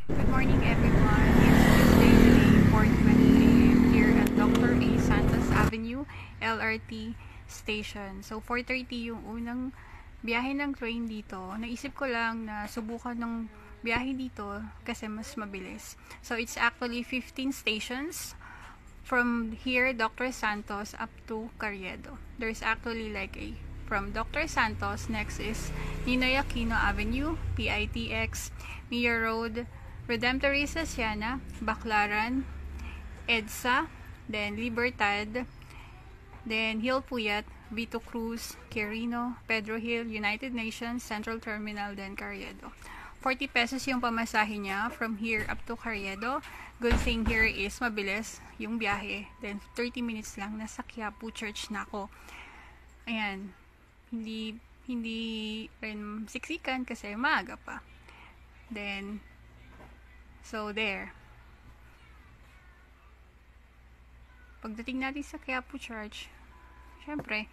Good morning everyone. It's Tuesday today, 4:20 a.m. here at Dr. A. Santos Avenue, LRT Station. So 4:30 yung unang biyahe ng train dito. Naisip ko lang na subukan ng biyahe dito kasi mas mabilis. So it's actually 15 stations from here, Dr. Santos, up to Carriedo. There's actually like a from Dr. Santos, next is Ninoy Aquino Avenue, PITX, Mia Road, Redemptorista Siena, Baclaran, EDSA, then Libertad, then Hill Puyat, Vito Cruz, Quirino, Pedro Hill, United Nations, Central Terminal, then Carriedo. 40 pesos yung pamasahe niya from here up to Carriedo. Good thing here is mabilis yung biyahe. Then 30 minutes lang, nasa Quiapo Church na ako. Ayan, hindi rin siksikan kasi maaga pa. Then, so there. Pagdating natin sa Quiapo Church, syempre,